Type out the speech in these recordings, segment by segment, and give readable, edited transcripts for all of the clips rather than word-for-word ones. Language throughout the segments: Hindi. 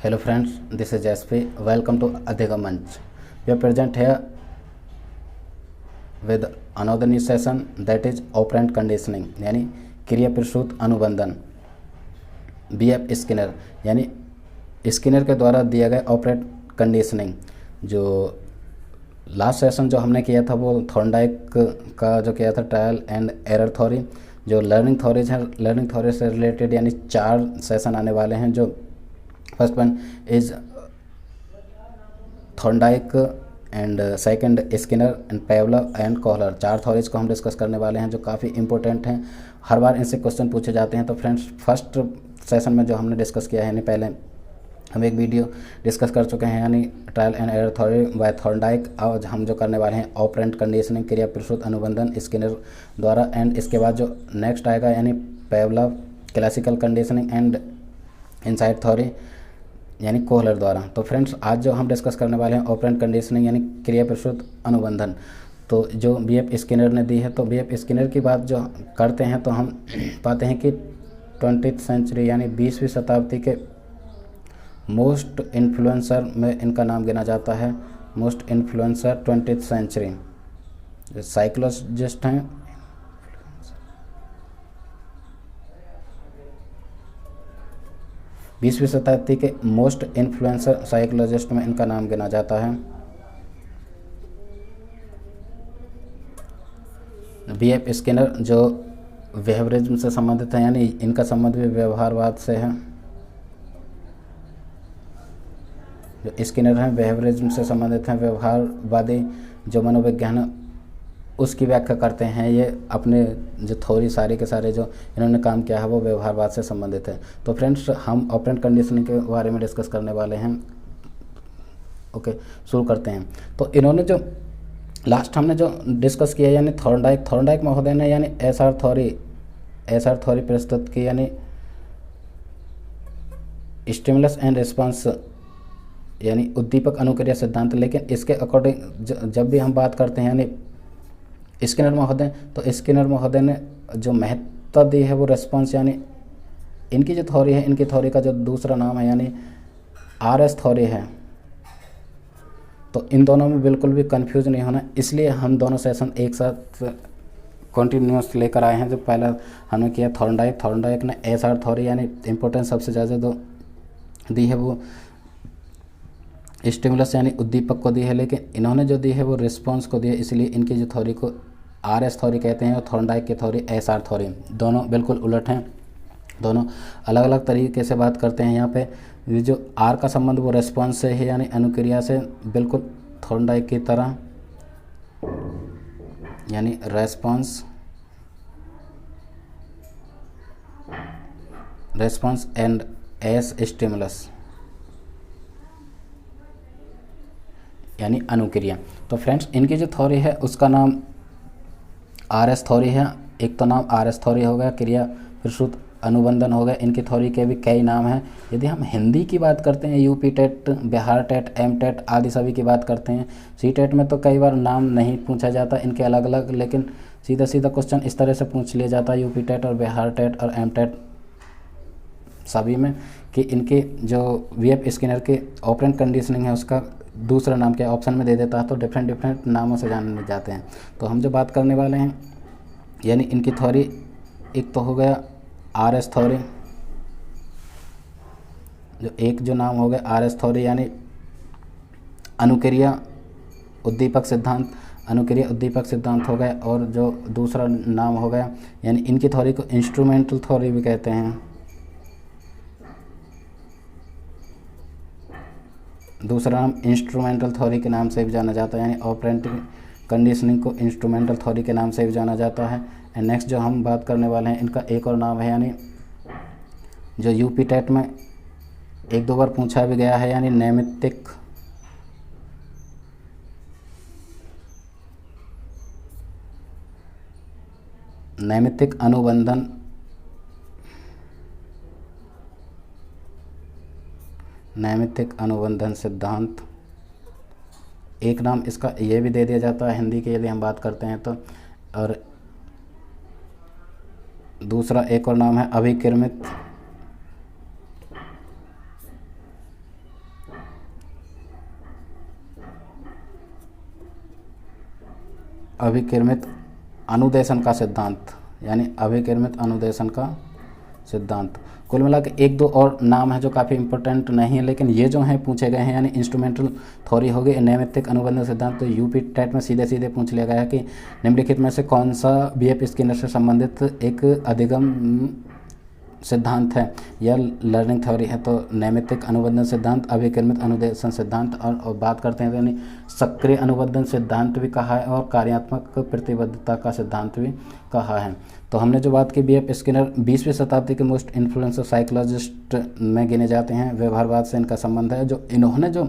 Hello friends, this is JSP. Welcome to Adhika Manch. We are present here with another new session that is operant conditioning यानी क्रिया प्रसूत अनुबंधन BF स्किनर यानी स्किनर के द्वारा दिया गया ऑपरेंट कंडीशनिंग। जो लास्ट सेशन जो हमने किया था वो थॉर्नडाइक का जो किया था ट्रायल एंड एरर थ्योरी, जो लर्निंग थ्योरीज है, लर्निंग थ्योरी से रिलेटेड यानी 4 सेशन आने वाले हैं। जो first one is Thorndike and second Skinner and पेवलव and Kohler. 4 theories को हम डिस्कस करने वाले हैं जो काफ़ी इंपॉर्टेंट हैं, हर बार इनसे क्वेश्चन पूछे जाते हैं। तो फ्रेंड्स, फर्स्ट सेशन में जो हमने डिस्कस किया है यानी पहले हम एक वीडियो डिस्कस कर चुके हैं यानी trial and error theory by Thorndike. आज हम जो करने वाले हैं ऑपरेंट कंडीशनिंग क्रिया प्रसूत अनुबंधन स्किनर द्वारा, एंड इसके बाद जो नेक्स्ट आएगा यानी पेवलव classical conditioning and inside theory यानी कोहलर द्वारा। तो फ्रेंड्स, आज जो हम डिस्कस करने वाले हैं ऑपरेंट कंडीशनिंग यानी क्रिया प्रसूत अनुबंधन, तो जो BF स्किनर ने दी है। तो BF स्किनर की बात जो करते हैं तो हम पाते हैं कि 20th सेंचुरी यानी 20वीं शताब्दी के मोस्ट इन्फ्लुएंसर में इनका नाम गिना जाता है। मोस्ट इन्फ्लुएंसर 20th सेंचुरी जो साइकोलॉजिस्ट हैं, बीसवीं शताब्दी के मोस्ट इन्फ्लुएंसर साइकोलॉजिस्ट में इनका नाम गिना जाता है। BF स्किनर जो बिहेवियरिज्म से संबंधित है यानी इनका संबंध भी व्यवहारवाद से है। जो स्किनर हैं बिहेवियरिज्म से संबंधित हैं, व्यवहारवादी जो मनोविज्ञान उसकी व्याख्या करते हैं। ये अपने जो थ्योरी सारे के सारे जो इन्होंने काम किया है वो व्यवहारवाद से संबंधित है। तो फ्रेंड्स, हम ऑपरेंट कंडीशनिंग के बारे में डिस्कस करने वाले हैं। ओके, शुरू करते हैं। तो इन्होंने जो लास्ट हमने जो डिस्कस किया यानी थॉर्नडाइक महोदय ने यानी एसआर थ्योरी प्रस्तुत की यानी स्टिमुलस एंड रिस्पॉन्स यानी उद्दीपक अनुक्रिया सिद्धांत। लेकिन इसके अकॉर्डिंग जब भी हम बात करते हैं यानी स्किनर महोदय, तो स्किनर महोदय ने जो महत्ता दी है वो रेस्पॉन्स यानी इनकी जो थ्योरी है, इनकी थ्योरी का जो दूसरा नाम है यानी RS थ्योरी है। तो इन दोनों में बिल्कुल भी कंफ्यूज नहीं होना, इसलिए हम दोनों सेशन एक साथ कंटिन्यूस लेकर आए हैं। जो पहला हमने किया थॉर्नडाइक ने SR थ्योरी यानी इम्पोर्टेंस सबसे ज़्यादा जो दी है वो स्टिमुलस यानी उद्दीपक को दी है, लेकिन इन्होंने जो दी है वो रिस्पॉन्स को दी है, इसलिए इनकी जो थ्योरी को RS थ्योरी कहते हैं और थॉर्नडाइक की थ्योरी SR थ्योरी। दोनों बिल्कुल उलट हैं, दोनों अलग अलग तरीके से बात करते हैं। यहाँ पे जो R का संबंध वो रेस्पॉन्स से है यानी अनुक्रिया से, बिल्कुल थॉर्नडाइक की तरह यानी रेस्पॉन्स एंड S स्टिमुलस यानी अनुक्रिया। तो फ्रेंड्स, इनकी जो थ्योरी है उसका नाम RS थ्योरी है। एक तो नाम RS थ्योरी हो गया, क्रिया प्रसूत अनुबंधन हो गया। इनकी थ्योरी के भी कई नाम हैं। यदि हम हिंदी की बात करते हैं, UP TET, Bihar TET, M TET आदि सभी की बात करते हैं। C टेट में तो कई बार नाम नहीं पूछा जाता इनके अलग अलग, लेकिन सीधा सीधा क्वेश्चन इस तरह से पूछ लिया जाता है UP टेट और बिहार टेट और M टेट सभी में कि इनके जो BF स्किनर के ऑपरेंट कंडीशनिंग है उसका दूसरा नाम क्या ऑप्शन में दे देता है, तो डिफरेंट नामों से जाने जाते हैं। तो हम जो बात करने वाले हैं यानी इनकी थ्योरी, एक तो हो गया RS थ्योरी, जो एक जो नाम हो गया RS थ्योरी यानी अनुक्रिया उद्दीपक सिद्धांत हो गया, और जो दूसरा नाम हो गया यानी इनकी थ्योरी को इंस्ट्रूमेंटल थ्योरी भी कहते हैं। दूसरा नाम इंस्ट्रूमेंटल थ्योरी के नाम से भी जाना जाता है यानी ऑपरेंट कंडीशनिंग को इंस्ट्रूमेंटल थ्योरी के नाम से भी जाना जाता है। एंड नेक्स्ट जो हम बात करने वाले हैं इनका एक और नाम है यानी जो UP टेट में 1-2 बार पूछा भी गया है यानी नैमित्तिक अनुबंधन सिद्धांत। एक नाम इसका ये भी दे दिया जाता है हिंदी के यदि हम बात करते हैं तो, और दूसरा एक और नाम है अभिकर्मित अनुदेशन का सिद्धांत, यानी अभिकर्मित अनुदेशन का सिद्धांत। कुल मिला के एक दो और नाम है जो काफ़ी इंपॉर्टेंट नहीं है, लेकिन ये जो हैं पूछे गए हैं, यानी इंस्ट्रूमेंटल थ्योरी हो गई, नैमित्तिक अनुबंध सिद्धांत। तो यूपी टेट में सीधे सीधे पूछ लिया गया है कि निम्नलिखित में से कौन सा बीएफ स्किनर से संबंधित एक अधिगम सिद्धांत है या लर्निंग थ्योरी है। तो नैमित्तिक अनुबंधन सिद्धांत, अभिकर्मित अनुदेशन सिद्धांत, और बात करते हैं तो यानी सक्रिय अनुबंधन सिद्धांत भी कहा है और कार्यात्मक प्रतिबद्धता का सिद्धांत भी कहा है। तो हमने जो बात की, बीएफ स्किनर 20वीं शताब्दी के मोस्ट इन्फ्लुएंसर साइकोलॉजिस्ट में गिने जाते हैं। व्यवहारवाद से इनका संबंध है। जो इन्होंने जो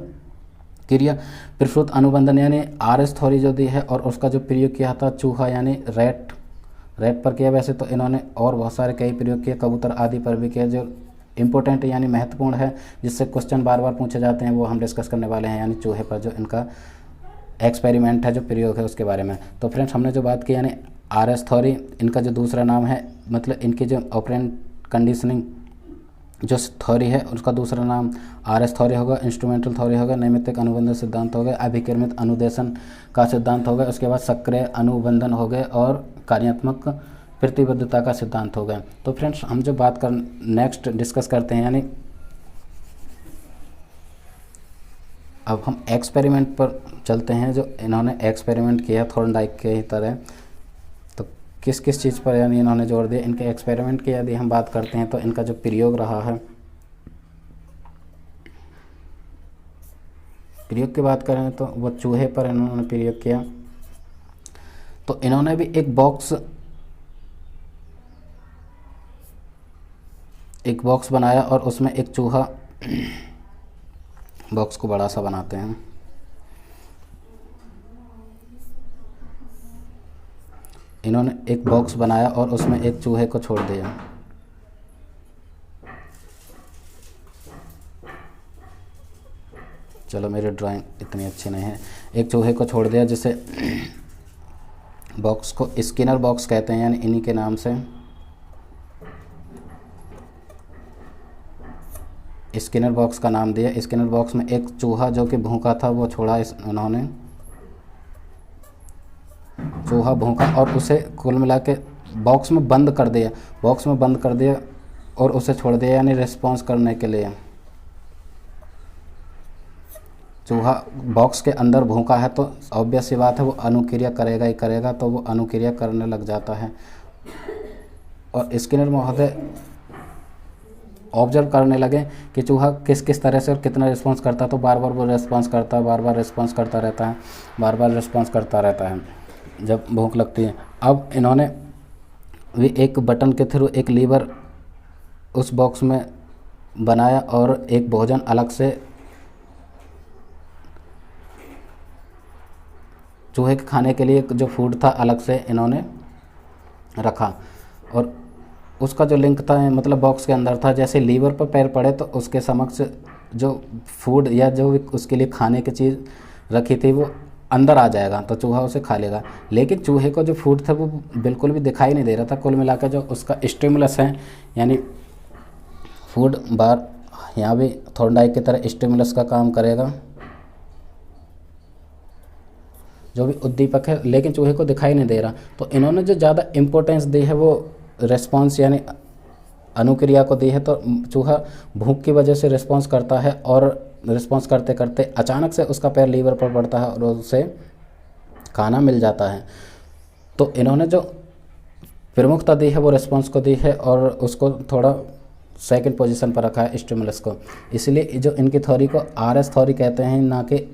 क्रिया प्रसूत अनुबंधन यानी आरएस थ्योरी जो दी है और उसका जो प्रयोग किया था चूहा यानी रैट पर किया। वैसे तो इन्होंने और बहुत सारे कई प्रयोग किए, कबूतर आदि पर भी किया। जो इम्पोर्टेंट यानी महत्वपूर्ण है, जिससे क्वेश्चन बार बार पूछे जाते हैं, वो हम डिस्कस करने वाले हैं, यानी चूहे पर जो इनका एक्सपेरिमेंट है, जो प्रयोग है, उसके बारे में। तो फ्रेंड्स, हमने जो बात की यानी आरएस थ्योरी, इनका जो दूसरा नाम है, मतलब इनकी जो ऑपरेंट कंडीशनिंग जो थ्योरी है उसका दूसरा नाम आरएस थ्योरी होगा, इंस्ट्रूमेंटल थ्योरी होगा, नैमित्तिक अनुबंधन सिद्धांत हो गए, अभिकर्मित अनुदेशन का सिद्धांत हो गया, उसके बाद सक्रिय अनुबंधन हो गए और कार्यात्मक प्रतिबद्धता का सिद्धांत हो गया। तो फ्रेंड्स, हम जो बात कर नेक्स्ट डिस्कस करते हैं, यानी अब हम एक्सपेरिमेंट पर चलते हैं। जो इन्होंने एक्सपेरिमेंट किया थॉर्नडाइक के ही तरह, तो किस किस चीज़ पर यानी इन्होंने जोर दिया, इनके एक्सपेरिमेंट की यदि हम बात करते हैं तो इनका जो प्रयोग रहा है, प्रयोग की बात करें तो वो चूहे पर इन्होंने प्रयोग किया। तो इन्होंने भी एक बॉक्स बनाया और उसमें एक चूहा, बॉक्स को बड़ा सा बनाते हैं, इन्होंने एक बॉक्स बनाया और उसमें एक चूहे को छोड़ दिया। चलो, मेरी ड्राइंग इतनी अच्छी नहीं है। एक चूहे को छोड़ दिया, जिसे बॉक्स को स्किनर बॉक्स कहते हैं, यानी इन्हीं के नाम से स्किनर बॉक्स का नाम दिया। स्किनर बॉक्स में एक चूहा जो कि भूखा था वो छोड़ा उन्होंने, चूहा भूखा, और उसे कुल मिला के बॉक्स में बंद कर दिया और उसे छोड़ दिया, यानी रिस्पॉन्स करने के लिए। चूहा बॉक्स के अंदर भूखा है तो ऑब्वियस सी बात है वो अनुक्रिया करेगा ही करेगा, तो वो अनुक्रिया करने लग जाता है। और स्किनर महोदय ऑब्जर्व करने लगे कि चूहा किस किस तरह से और कितना रिस्पॉन्स करता है। तो बार बार वो रिस्पॉन्स करता है, बार बार रिस्पॉन्स करता रहता है जब भूख लगती है। अब इन्होंने भी एक बटन के थ्रू एक लीवर उस बॉक्स में बनाया और एक भोजन अलग से चूहे के खाने के लिए जो फूड था अलग से इन्होंने रखा, और उसका जो लिंक था, मतलब बॉक्स के अंदर था, जैसे लीवर पर पैर पड़े तो उसके समक्ष जो फूड या जो उसके लिए खाने की चीज़ रखी थी वो अंदर आ जाएगा, तो चूहा उसे खा लेगा। लेकिन चूहे को जो फूड था वो बिल्कुल भी दिखाई नहीं दे रहा था। कुल मिलाकर जो उसका स्टिमुलस है, यानी फूड बार यहाँ भी थॉर्नडाइक की तरह स्टिमुलस का काम करेगा, जो भी उद्दीपक है, लेकिन चूहे को दिखाई नहीं दे रहा। तो इन्होंने जो ज़्यादा इम्पोर्टेंस दी है वो रेस्पॉन्स यानी अनुक्रिया को दी है। तो चूहा भूख की वजह से रिस्पॉन्स करता है और रिस्पॉन्स करते करते अचानक से उसका पैर लीवर पर पड़ता है और उसे खाना मिल जाता है। तो इन्होंने जो प्रमुखता दी है वो रिस्पॉन्स को दी है और उसको थोड़ा सेकंड पोजीशन पर रखा है स्टिमुलस को। इसलिए जो इनकी थ्योरी को आरएस थ्योरी कहते हैं, ना कि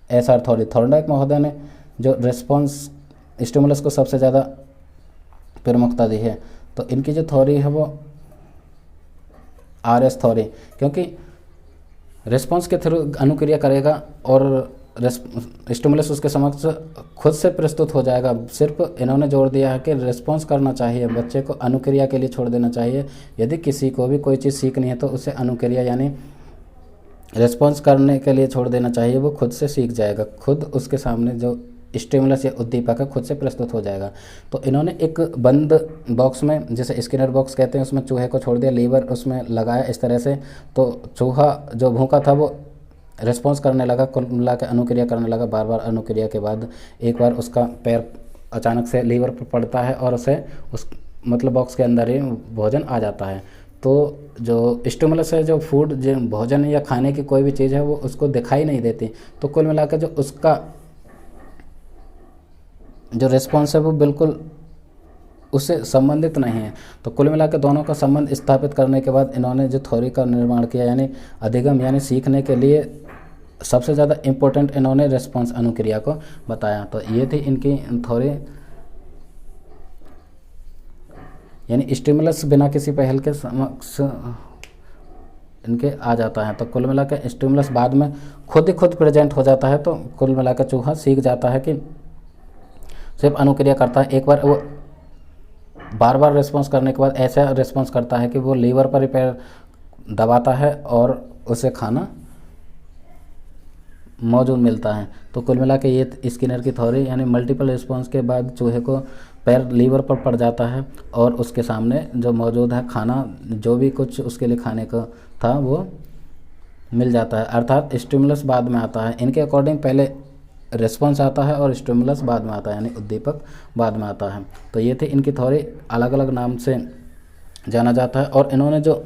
एसआर थ्योरी। थॉर्नडाइक महोदय ने जो रिस्पॉन्स स्टिमुलस को सबसे ज़्यादा प्रमुखता दी है, तो इनकी जो थ्योरी है वो आरएस थ्योरी, क्योंकि रिस्पॉन्स के थ्रू अनुक्रिया करेगा और स्टिमुलस उसके समक्ष खुद से प्रस्तुत हो जाएगा। सिर्फ इन्होंने जोर दिया है कि रिस्पॉन्स करना चाहिए, बच्चे को अनुक्रिया के लिए छोड़ देना चाहिए। यदि किसी को भी कोई चीज़ सीखनी है तो उसे अनुक्रिया यानी रिस्पॉन्स करने के लिए छोड़ देना चाहिए, वो खुद से सीख जाएगा, खुद उसके सामने जो स्टिमुलस या उद्दीपक है खुद से प्रस्तुत हो जाएगा। तो इन्होंने एक बंद बॉक्स में, जैसे स्किनर बॉक्स कहते हैं, उसमें चूहे को छोड़ दिया, लीवर उसमें लगाया इस तरह से, तो चूहा जो भूखा था वो रिस्पॉन्स करने लगा, कुल मिला के अनुक्रिया करने लगा। बार बार अनुक्रिया के बाद एक बार उसका पैर अचानक से लीवर पर पड़ता है और उसे उस मतलब बॉक्स के अंदर ही भोजन आ जाता है। तो जो स्टिमुलस है, जो फूड, जो भोजन या खाने की कोई भी चीज़ है, वो उसको दिखाई नहीं देती। तो कुल मिलाकर जो उसका जो रिस्पॉन्स है वो बिल्कुल उससे संबंधित नहीं है। तो कुल मिलाकर दोनों का संबंध स्थापित करने के बाद इन्होंने जो थ्योरी का निर्माण किया, यानी अधिगम, यानी सीखने के लिए सबसे ज़्यादा इम्पोर्टेंट इन्होंने रिस्पॉन्स अनुक्रिया को बताया। तो ये थी इनकी थ्योरी, यानी स्टिमुलस बिना किसी पहल के समक्ष इनके आ जाता है। तो कुल मिलाकर स्टिमुलस बाद में खुद ही खुद प्रेजेंट हो जाता है। तो कुल मिलाकर चूहा सीख जाता है कि सिर्फ अनुक्रिया करता है। एक बार वो बार बार रिस्पॉन्स करने के बाद ऐसा रिस्पॉन्स करता है कि वो लीवर पर ही पैर दबाता है और उसे खाना मौजूद मिलता है। तो कुल मिला के ये स्किनर की थ्योरी, यानी मल्टीपल रिस्पॉन्स के बाद चूहे को पैर लीवर पर पड़ जाता है और उसके सामने जो मौजूद है खाना, जो भी कुछ उसके लिए खाने का था वो मिल जाता है। अर्थात स्टिमुलस बाद में आता है। इनके अकॉर्डिंग पहले रिस्पॉन्स आता है और स्टिमुलस बाद में आता है, यानी उद्दीपक बाद में आता है। तो ये थी इनकी थ्योरी, अलग अलग नाम से जाना जाता है। और इन्होंने जो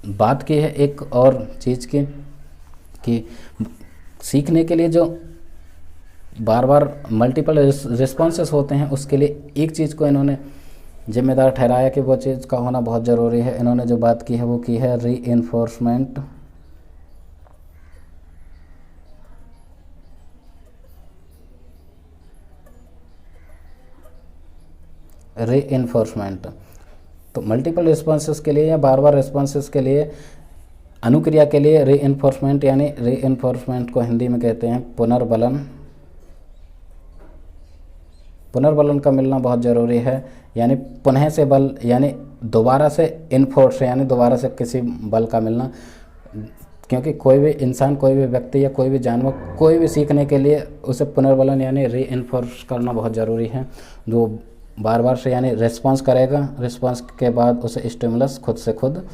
बात की है एक और चीज़ की कि सीखने के लिए जो बार बार मल्टीपल रिस्पॉन्सेस होते हैं, उसके लिए एक चीज़ को इन्होंने जिम्मेदार ठहराया कि वो चीज़ का होना बहुत ज़रूरी है। इन्होंने जो बात की है वो की है रीइंफोर्समेंट। रीइंफोर्समेंट तो मल्टीपल रिस्पॉन्सेस के लिए या बार बार रिस्पॉन्सेस के लिए, अनुक्रिया के लिए रीइंफोर्समेंट, यानी रीइंफोर्समेंट को हिंदी में कहते हैं पुनर्बलन। पुनर्बलन का मिलना बहुत ज़रूरी है, यानी पुनः से बल, यानी दोबारा से इन्फोर्स, यानी दोबारा से किसी बल का मिलना। क्योंकि कोई भी इंसान, कोई भी व्यक्ति या कोई भी जानवर, कोई भी सीखने के लिए उसे पुनर्बलन यानी रीइंफोर्स करना बहुत ज़रूरी है। जो बार बार से यानी रिस्पॉन्स करेगा, रिस्पॉन्स के बाद उसे स्टिमुलस खुद से खुद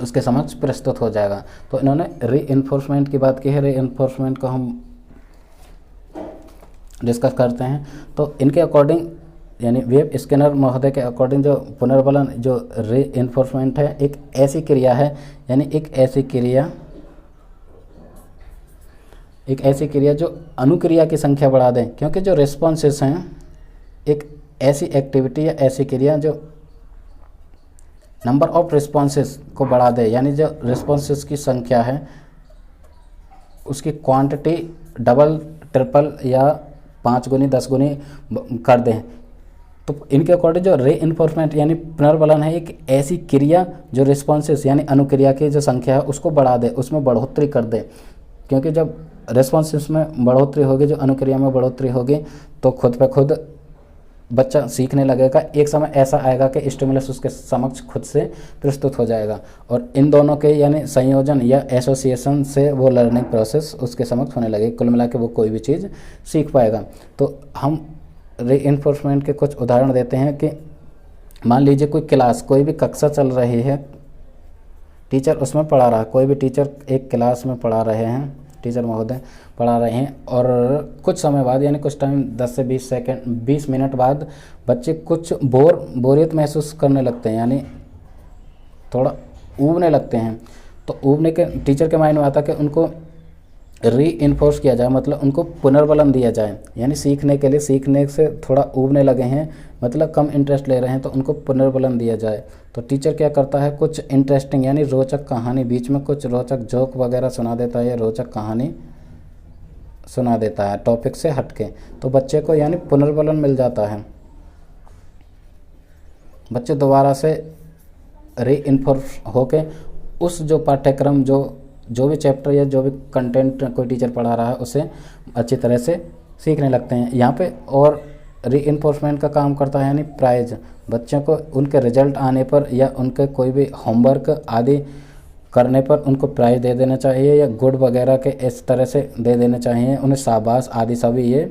उसके समक्ष प्रस्तुत हो जाएगा। तो इन्होंने रीइंफोर्समेंट की बात की है। रीइंफोर्समेंट को हम डिस्कस करते हैं। तो इनके अकॉर्डिंग, यानी वेब स्किनर महोदय के अकॉर्डिंग, जो पुनर्बलन, जो रीइंफोर्समेंट है, एक ऐसी क्रिया है, यानी एक ऐसी क्रिया जो अनुक्रिया की संख्या बढ़ा दें। क्योंकि जो रिस्पॉन्सेस हैं, एक ऐसी एक्टिविटी या ऐसी क्रिया जो नंबर ऑफ रिस्पॉन्सेस को बढ़ा दे, यानी जो रिस्पॉन्सेस की संख्या है उसकी क्वांटिटी डबल, ट्रिपल या 5 गुनी 10 गुनी कर दें। तो इनके अकॉर्डिंग जो रीइंफोर्समेंट यानी पुनर्बलन है, एक ऐसी क्रिया जो रिस्पॉन्सेस यानी अनुक्रिया की जो संख्या है उसको बढ़ा दे, उसमें बढ़ोतरी कर दे। क्योंकि जब रिस्पॉन्सेस में बढ़ोतरी होगी, जो अनुक्रिया में बढ़ोतरी होगी, तो खुद पे खुद बच्चा सीखने लगेगा। एक समय ऐसा आएगा कि स्टिमुलस उसके समक्ष खुद से प्रस्तुत हो जाएगा और इन दोनों के यानी संयोजन या एसोसिएशन से वो लर्निंग प्रोसेस उसके समक्ष होने लगेगी। कुल मिला के वो कोई भी चीज़ सीख पाएगा। तो हम रीइंफोर्समेंट के कुछ उदाहरण देते हैं कि मान लीजिए कोई क्लास, कोई भी कक्षा चल रही है, टीचर उसमें पढ़ा रहा, कोई भी टीचर एक क्लास में पढ़ा रहे हैं, टीचर महोदय पढ़ा रहे हैं, और कुछ समय बाद यानी कुछ टाइम 10 से 20 मिनट बाद बच्चे कुछ बोरियत महसूस करने लगते हैं, यानी थोड़ा ऊबने लगते हैं। तो ऊबने के टीचर के माइंड में आता है कि उनको रीइंफोर्स किया जाए, मतलब उनको पुनर्बलन दिया जाए। यानी सीखने के लिए, सीखने से थोड़ा ऊबने लगे हैं, मतलब कम इंटरेस्ट ले रहे हैं, तो उनको पुनर्बलन दिया जाए। तो टीचर क्या करता है, कुछ इंटरेस्टिंग यानी रोचक कहानी, बीच में कुछ रोचक जोक वगैरह सुना देता है या रोचक कहानी सुना देता है टॉपिक से हटके। तो बच्चे को यानी पुनर्बलन मिल जाता है, बच्चे दोबारा से रीइंफोर्स होके उस जो पाठ्यक्रम, जो भी चैप्टर या जो भी कंटेंट कोई टीचर पढ़ा रहा है उसे अच्छी तरह से सीखने लगते हैं। यहाँ पे और रीइंफोर्समेंट का काम करता है, यानी प्राइज। बच्चों को उनके रिजल्ट आने पर या उनके कोई भी होमवर्क आदि करने पर उनको प्राइज दे देना चाहिए या गुड वगैरह के इस तरह से दे देने चाहिए, उन्हें शाबाश आदि सभी ये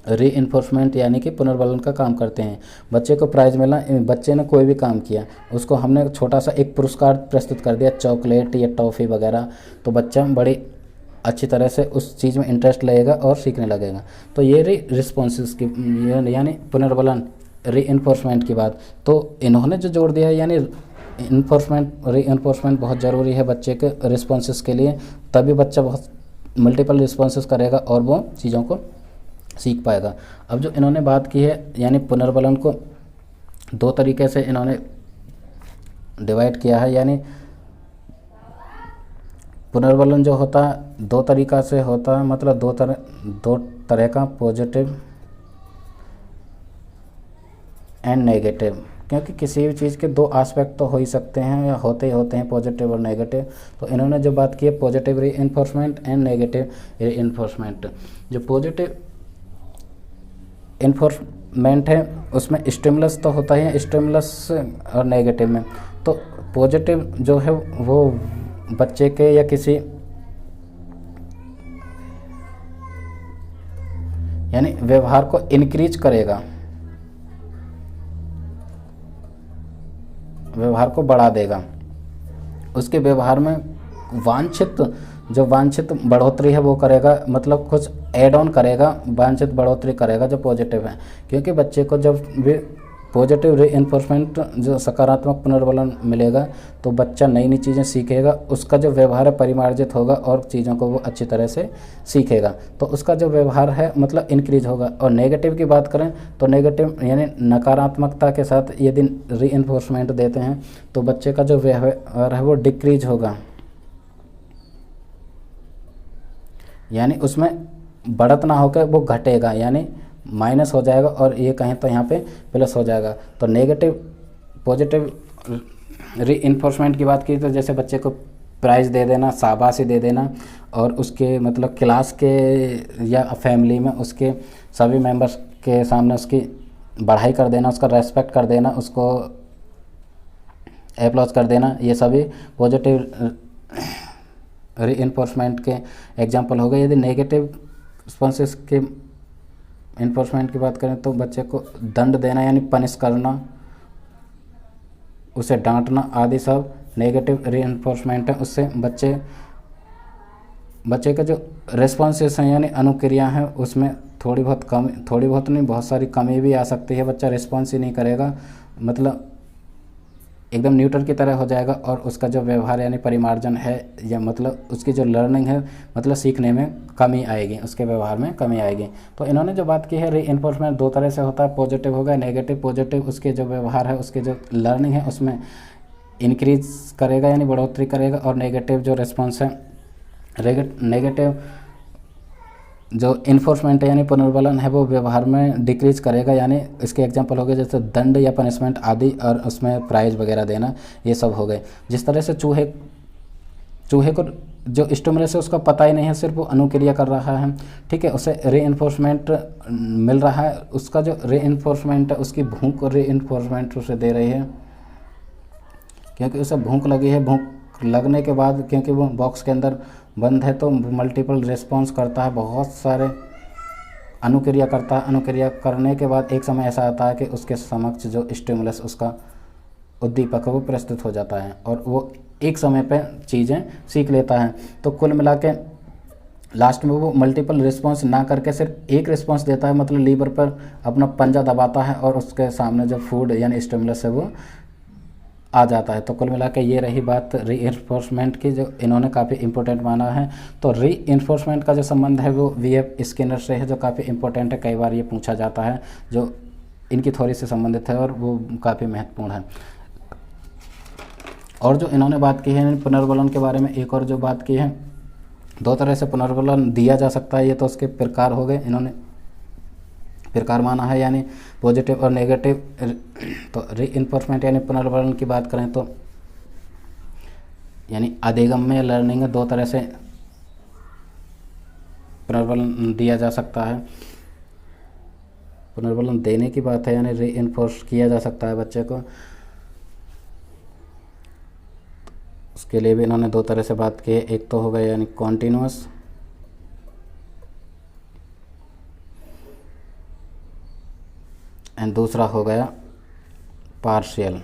री इन्फोर्समेंट यानी कि पुनर्बलन का काम करते हैं। बच्चे को प्राइज़ मिला, बच्चे ने कोई भी काम किया, उसको हमने छोटा सा एक पुरस्कार प्रस्तुत कर दिया, चॉकलेट या टॉफ़ी वगैरह, तो बच्चा बड़ी अच्छी तरह से उस चीज़ में इंटरेस्ट लगेगा और सीखने लगेगा। तो ये रही रिस्पॉन्सेस की यानी पुनर्बलन, री इन्फोर्समेंट की बात। तो इन्होंने जो जोड़ दिया है यानी री इन्फोर्समेंट बहुत ज़रूरी है बच्चे के रिस्पॉन्सेस के लिए, तभी बच्चा बहुत मल्टीपल रिस्पॉन्सेस करेगा और वो चीज़ों को सीख पाएगा। अब जो इन्होंने बात की है यानी पुनर्बलन को दो तरीके से इन्होंने डिवाइड किया है, यानी पुनर्बलन जो होता है दो तरीक़ा से होता है, मतलब दो तरह का, पॉजिटिव एंड नेगेटिव, क्योंकि किसी भी चीज़ के दो एस्पेक्ट तो हो ही सकते हैं या होते ही होते हैं, पॉजिटिव और नेगेटिव। तो इन्होंने जो बात की है पॉजिटिव री इन्फोर्समेंट एंड नेगेटिव री इन्फोर्समेंट। जो पॉजिटिव इन्फोर्समेंट है उसमें स्टिमुलस तो होता ही है, स्टिमुलस और नेगेटिव में। तो पॉजिटिव जो है वो बच्चे के या किसी यानी व्यवहार को इंक्रीज करेगा, व्यवहार को बढ़ा देगा, उसके व्यवहार में वांछित बढ़ोतरी है वो करेगा, मतलब कुछ ऐड ऑन करेगा, वांछित बढ़ोतरी करेगा जो पॉजिटिव है। क्योंकि बच्चे को जब भी पॉजिटिव रीइंफोर्समेंट जो सकारात्मक पुनर्बलन मिलेगा तो बच्चा नई नई चीज़ें सीखेगा, उसका जो व्यवहार है परिमार्जित होगा और चीज़ों को वो अच्छी तरह से सीखेगा, तो उसका जो व्यवहार है मतलब इंक्रीज होगा। और नेगेटिव की बात करें तो नेगेटिव यानी नकारात्मकता के साथ यदि रीइंफोर्समेंट देते हैं तो बच्चे का जो व्यवहार है वो डिक्रीज होगा, यानी उसमें बढ़त ना होकर वो घटेगा, यानी माइनस हो जाएगा, और ये कहें तो यहाँ पे प्लस हो जाएगा। तो नेगेटिव पॉजिटिव रीइंफोर्समेंट की बात की तो जैसे बच्चे को प्राइज़ दे देना, शाबाशी दे देना, और उसके मतलब क्लास के या फैमिली में उसके सभी मेंबर्स के सामने उसकी बढ़ाई कर देना, उसका रेस्पेक्ट कर देना, उसको एप्लॉज कर देना, ये सभी पॉजिटिव रीइंफोर्समेंट के एग्जाम्पल हो गए। यदि नेगेटिव रिस्पॉन्सेस के इन्फोर्समेंट की बात करें तो बच्चे को दंड देना यानी पनिश करना, उसे डांटना आदि सब नेगेटिव रीइंफोर्समेंट है। उससे बच्चे का जो रिस्पॉन्सेस हैं यानी अनुक्रिया हैं उसमें थोड़ी बहुत नहीं बहुत सारी कमी भी आ सकती है। बच्चा रिस्पॉन्स ही नहीं करेगा, मतलब एकदम न्यूट्रल की तरह हो जाएगा, और उसका जो व्यवहार यानी परिमार्जन है या मतलब उसकी जो लर्निंग है मतलब सीखने में कमी आएगी, उसके व्यवहार में कमी आएगी। तो इन्होंने जो बात की है रीइंफोर्समेंट दो तरह से होता है, पॉजिटिव होगा नेगेटिव। पॉजिटिव उसके जो व्यवहार है उसके जो लर्निंग है उसमें इंक्रीज करेगा यानी बढ़ोतरी करेगा, और नेगेटिव जो रिस्पॉन्स है नेगेटिव जो इन्फोर्समेंट है यानी पुनर्बलन है वो व्यवहार में डिक्रीज करेगा, यानी इसके एग्जांपल हो गए जैसे दंड या पनिशमेंट आदि, और उसमें प्राइज वगैरह देना, ये सब हो गए। जिस तरह से चूहे को जो स्टिमुलस है उसका पता ही नहीं है, सिर्फ वो अनुक्रिया कर रहा है, ठीक है, उसे रीइंफोर्समेंट मिल रहा है, उसका जो रीइंफोर्समेंट है उसकी भूख रीइंफोर्समेंट उसे दे रही है, क्योंकि उसे भूख लगी है। भूख लगने के बाद क्योंकि वो बॉक्स के अंदर बंद है तो मल्टीपल रिस्पॉन्स करता है, बहुत सारे अनुक्रिया करता है। अनुक्रिया करने के बाद एक समय ऐसा आता है कि उसके समक्ष जो स्टिमुलस उसका उद्दीपक है वो प्रस्तुत हो जाता है, और वो एक समय पे चीज़ें सीख लेता है। तो कुल मिला के लास्ट में वो मल्टीपल रिस्पॉन्स ना करके सिर्फ एक रिस्पॉन्स देता है, मतलब लीवर पर अपना पंजा दबाता है और उसके सामने जो फूड यानी स्टिमुलस है वो आ जाता है। तो कुल मिला के ये रही बात रीइंफोर्समेंट की, जो इन्होंने काफ़ी इंपॉर्टेंट माना है। तो रीइंफोर्समेंट का जो संबंध है वो वी.एफ. स्किनर से है, जो काफ़ी इंपॉर्टेंट है, कई बार ये पूछा जाता है, जो इनकी थ्योरी से संबंधित है और वो काफ़ी महत्वपूर्ण है। और जो इन्होंने बात की है पुनर्बलन के बारे में, एक और जो बात की है, दो तरह से पुनर्बलन दिया जा सकता है, ये तो उसके प्रकार हो गए, इन्होंने प्रकार माना है यानी पॉजिटिव और नेगेटिव। तो रीइंफोर्समेंट यानी पुनर्बलन की बात करें तो यानी अधिगम्य लर्निंग है, दो तरह से पुनर्बलन दिया जा सकता है। पुनर्बलन देने की बात है यानी रीइंफोर्स किया जा सकता है बच्चे को, उसके लिए भी इन्होंने दो तरह से बात की है। एक तो हो गया यानी कॉन्टिन्यूस एंड दूसरा हो गया पार्शियल।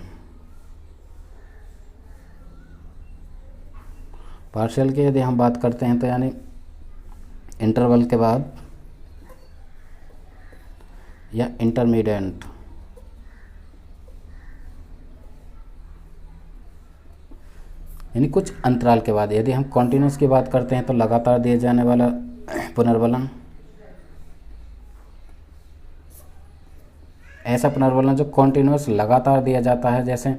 पार्शियल की यदि हम बात करते हैं तो यानी इंटरवल के बाद या इंटरमीडिएट, यानी कुछ अंतराल के बाद। यदि हम कॉन्टिन्यूस की बात करते हैं तो लगातार दिए जाने वाला पुनर्वलन, ऐसा पुनर्वलन जो कॉन्टिन्यूस लगातार दिया जाता है। जैसे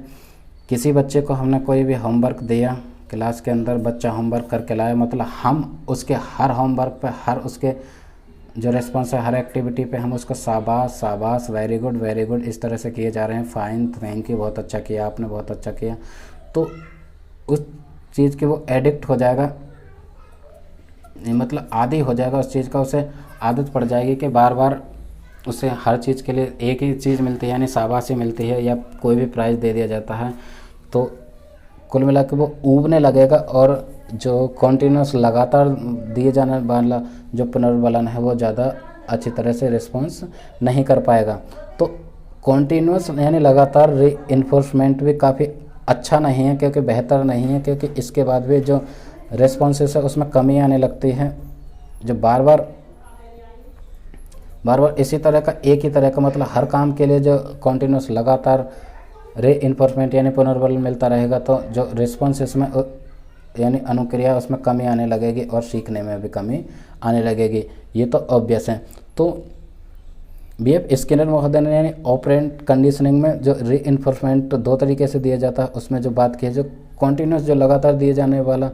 किसी बच्चे को हमने कोई भी होमवर्क दिया, क्लास के अंदर बच्चा होमवर्क करके लाया, मतलब हम उसके हर होमवर्क पे, हर उसके जो रिस्पॉन्स है, हर एक्टिविटी पे हम उसको शाबाश शाबाश, वेरी गुड इस तरह से किए जा रहे हैं। फाइन, थैंक यू, बहुत अच्छा किया आपने, बहुत अच्छा किया। तो उस चीज़ के वो एडिक्ट हो जाएगा, मतलब आदी हो जाएगा उस चीज़ का, उसे आदत पड़ जाएगी कि बार बार उसे हर चीज़ के लिए एक ही चीज़ मिलती है, यानी शाबाशी मिलती है या कोई भी प्राइज़ दे दिया जाता है। तो कुल मिला के वो ऊबने लगेगा और जो कॉन्टिन्यूस लगातार दिए जाने वाला जो पुनर्वलन है वो ज़्यादा अच्छी तरह से रिस्पॉन्स नहीं कर पाएगा। तो कॉन्टिन्यूस यानी लगातार रीइंफोर्समेंट भी काफ़ी अच्छा नहीं है, क्योंकि बेहतर नहीं है, क्योंकि इसके बाद भी जो रिस्पॉन्सेस है उसमें कमी आने लगती है। जो बार बार इसी तरह का, एक ही तरह का, मतलब हर काम के लिए जो कॉन्टिन्यूस लगातार रीइंफोर्समेंट यानी पुनर्बल मिलता रहेगा तो जो रिस्पॉन्स इसमें यानी अनुक्रिया उसमें कमी आने लगेगी और सीखने में भी कमी आने लगेगी। ये तो ऑब्वियस है। तो बीएफ स्किनर महोदय ने यानी ऑपरेंट कंडीशनिंग में जो रीइंफोर्समेंट दो तरीके से दिया जाता है, उसमें जो बात की है, जो कॉन्टिन्यूस जो लगातार दिए जाने वाला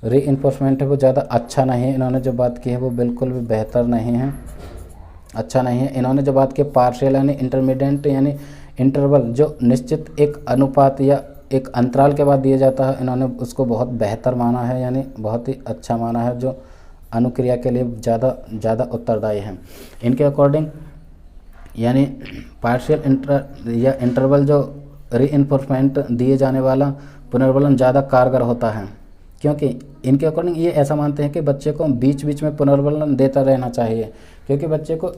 रीइंफोर्समेंट है वो ज़्यादा अच्छा नहीं है। इन्होंने जो बात की है वो बिल्कुल भी बेहतर नहीं है, अच्छा नहीं है। इन्होंने जो बात की पार्शियल यानी इंटरमीडिएट यानी इंटरवल जो निश्चित एक अनुपात या एक अंतराल के बाद दिया जाता है, इन्होंने उसको बहुत बेहतर माना है, यानी बहुत ही अच्छा माना है, जो अनुक्रिया के लिए ज़्यादा उत्तरदायी है। इनके अकॉर्डिंग यानी पार्शियल इंटरवल जो रीइंफोर्समेंट दिए जाने वाला पुनर्वलन ज़्यादा कारगर होता है, क्योंकि इनके अकॉर्डिंग ये ऐसा मानते हैं कि बच्चे को बीच बीच में पुनर्वलन देता रहना चाहिए, क्योंकि बच्चे को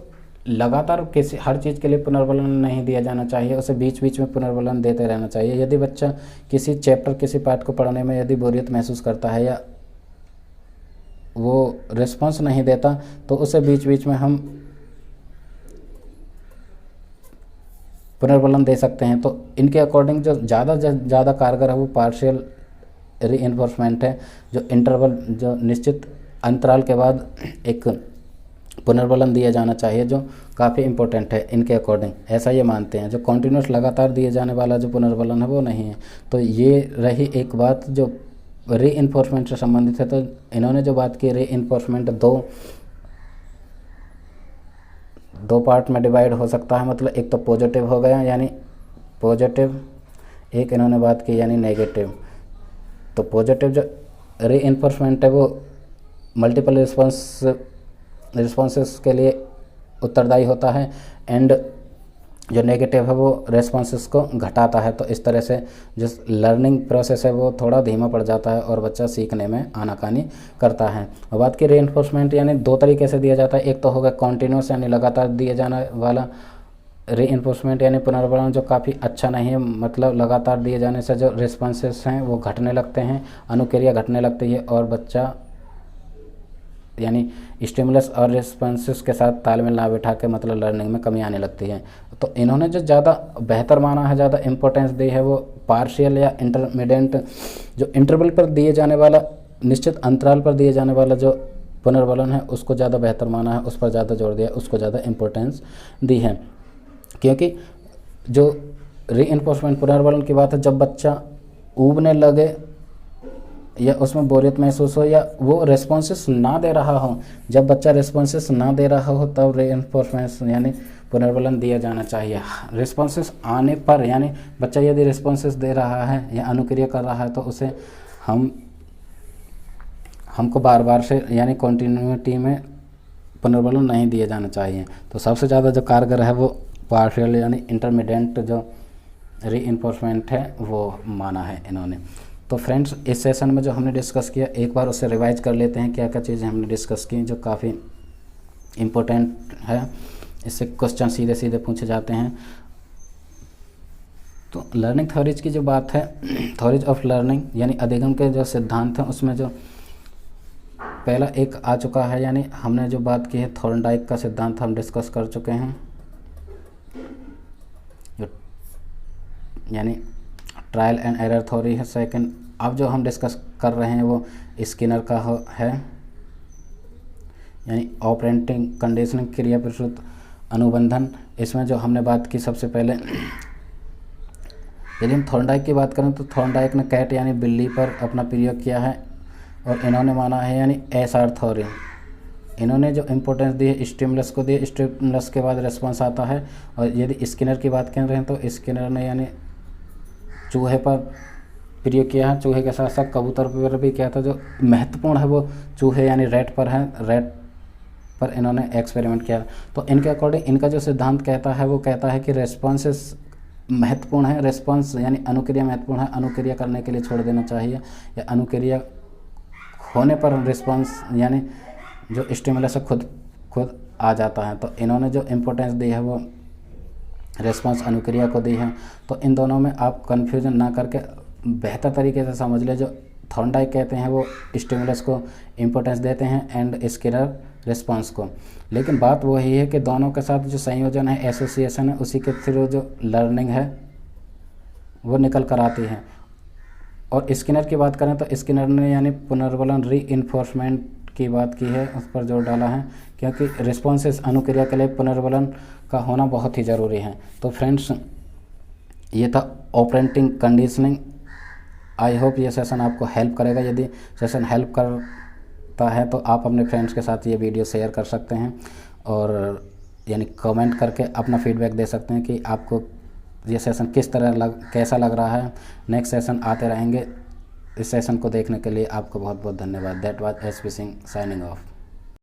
लगातार किसी हर चीज़ के लिए पुनर्वलन नहीं दिया जाना चाहिए, उसे बीच बीच में पुनर्वलन देते रहना चाहिए। यदि बच्चा किसी चैप्टर, किसी पाठ को पढ़ने में यदि बोरियत महसूस करता है या वो रिस्पॉन्स नहीं देता, तो उसे बीच बीच में हम पुनर्वलन दे सकते हैं। तो इनके अकॉर्डिंग जो ज़्यादा कारगर है वो पार्शियल रीइंफोर्समेंट है, जो इंटरवल जो निश्चित अंतराल के बाद एक पुनर्वलन दिया जाना चाहिए, जो काफ़ी इम्पोर्टेंट है इनके अकॉर्डिंग, ऐसा ये मानते हैं। जो कॉन्टिन्यूस लगातार दिए जाने वाला जो पुनर्वलन है वो नहीं है। तो ये रही एक बात जो रीइंफोर्समेंट से संबंधित है। तो इन्होंने जो बात की रीइंफोर्समेंट दो पार्ट में डिवाइड हो सकता है, मतलब एक तो पॉजिटिव हो गया यानी पॉजिटिव, एक इन्होंने बात की यानी नेगेटिव। तो पॉजिटिव जो रीइंफोर्समेंट है वो मल्टीपल रिस्पॉन्सेस के लिए उत्तरदायी होता है, एंड जो नेगेटिव है वो रिस्पॉन्सेस को घटाता है। तो इस तरह से जो लर्निंग प्रोसेस है वो थोड़ा धीमा पड़ जाता है और बच्चा सीखने में आनाकानी करता है। और बात की रीइंफोर्समेंट यानी दो तरीके से दिया जाता है, एक तो होगा कॉन्टिन्यूस यानी लगातार दिए जाने वाला रीइंफोर्समेंट यानी पुनर्वलन जो काफ़ी अच्छा नहीं है, मतलब लगातार दिए जाने से जो रिस्पॉन्सेस हैं वो घटने लगते हैं, अनुक्रिया घटने लगती है और बच्चा यानी स्टिमुलस और रिस्पॉन्सेस के साथ तालमेल ना बिठा के मतलब लर्निंग में कमी आने लगती है। तो इन्होंने जो ज़्यादा बेहतर माना है, ज़्यादा इम्पोर्टेंस दी है वो पार्शियल या इंटरमीडिएट जो इंटरवल पर दिए जाने वाला, निश्चित अंतराल पर दिए जाने वाला जो पुनर्वलन है उसको ज़्यादा बेहतर माना है, उस पर ज़्यादा जोर दिया, उसको ज़्यादा इम्पोर्टेंस दी है। क्योंकि जो रीइंफोर्समेंट पुनर्वलन की बात है, जब बच्चा ऊबने लगे या उसमें बोरियत महसूस हो या वो रिस्पॉन्सेस ना दे रहा हो, जब बच्चा रिस्पॉन्सेस ना दे रहा हो तब रीइंफोर्समेंट यानी पुनर्वलन दिया जाना चाहिए। रिस्पॉन्सेस आने पर यानी बच्चा यदि रिस्पॉन्सेस दे रहा है या अनुक्रिया कर रहा है तो उसे हमको बार बार से यानी कॉन्टिन्यूटी में पुनर्वलन नहीं दिया जाना चाहिए। तो सबसे ज़्यादा जो कारगर है वो पार्शियल यानी इंटरमीडिएट जो रीइंफोर्समेंट है वो माना है इन्होंने। तो फ्रेंड्स, इस सेशन में जो हमने डिस्कस किया एक बार उसे रिवाइज कर लेते हैं, क्या क्या चीज़ें हमने डिस्कस की जो काफ़ी इम्पोर्टेंट है। इससे क्वेश्चन सीधे सीधे पूछे जाते हैं। तो लर्निंग थ्योरीज की जो बात है, थ्योरीज ऑफ लर्निंग यानी अधिगम के जो सिद्धांत हैं उसमें जो पहला एक आ चुका है, यानी हमने जो बात की है थॉर्नडाइक का सिद्धांत हम डिस्कस कर चुके हैं, जो यानी ट्रायल एंड एरर थ्योरी है। सेकंड अब जो हम डिस्कस कर रहे हैं वो स्किनर का है, यानी ऑपरेटिंग कंडीशनिंग क्रिया प्रस्तुत अनुबंधन। इसमें जो हमने बात की सबसे पहले, यदि हम थॉर्नडाइक की बात करें तो थॉर्नडाइक ने कैट यानी बिल्ली पर अपना प्रयोग किया है और इन्होंने माना है यानी एसआर थ्योरी। इन्होंने जो इम्पोर्टेंस दी है स्टिमुलस को दी, स्टिमुलस के बाद रिस्पॉन्स आता है। और यदि स्किनर की बात कर रहे हैं तो स्किनर ने यानी चूहे पर प्रयोग किया है, चूहे के साथ साथ कबूतर पर भी किया था। जो महत्वपूर्ण है वो चूहे यानी रैट पर है, रैट पर इन्होंने एक्सपेरिमेंट किया। तो इनके अकॉर्डिंग इनका जो सिद्धांत कहता है वो कहता है कि रेस्पॉन्सेस महत्वपूर्ण है, रेस्पॉन्स यानी अनुक्रिया महत्वपूर्ण है, अनुक्रिया करने के लिए छोड़ देना चाहिए, या अनुक्रिया होने पर रिस्पॉन्स यानी जो स्टिमुलस है खुद आ जाता है। तो इन्होंने जो इम्पोर्टेंस दी है वो रिस्पॉन्स अनुक्रिया को दी है। तो इन दोनों में आप कन्फ्यूजन ना करके बेहतर तरीके से समझ ले। जो थॉर्नडाइक कहते हैं वो स्टिमुलस को इम्पोर्टेंस देते हैं एंड स्किनर रिस्पॉन्स को। लेकिन बात वही है कि दोनों के साथ जो संयोजन है, एसोसिएशन है, उसी के थ्रू जो लर्निंग है वो निकल कर आती है। और स्किनर की बात करें तो स्किनर ने यानी पुनर्बलन रीइंफोर्समेंट की बात की है, उस पर जोर डाला है, क्योंकि रिस्पॉन्सेस अनुक्रिया के लिए पुनर्बलन का होना बहुत ही ज़रूरी है। तो फ्रेंड्स ये था ऑपरेटिंग कंडीशनिंग। आई होप ये सेशन आपको हेल्प करेगा। यदि सेशन हेल्प करता है तो आप अपने फ्रेंड्स के साथ ये वीडियो शेयर कर सकते हैं और यानी कमेंट करके अपना फीडबैक दे सकते हैं कि आपको ये सेशन किस तरह कैसा लग रहा है। नेक्स्ट सेशन आते रहेंगे। इस सेशन को देखने के लिए आपको बहुत बहुत धन्यवाद। That was SP Singh signing off.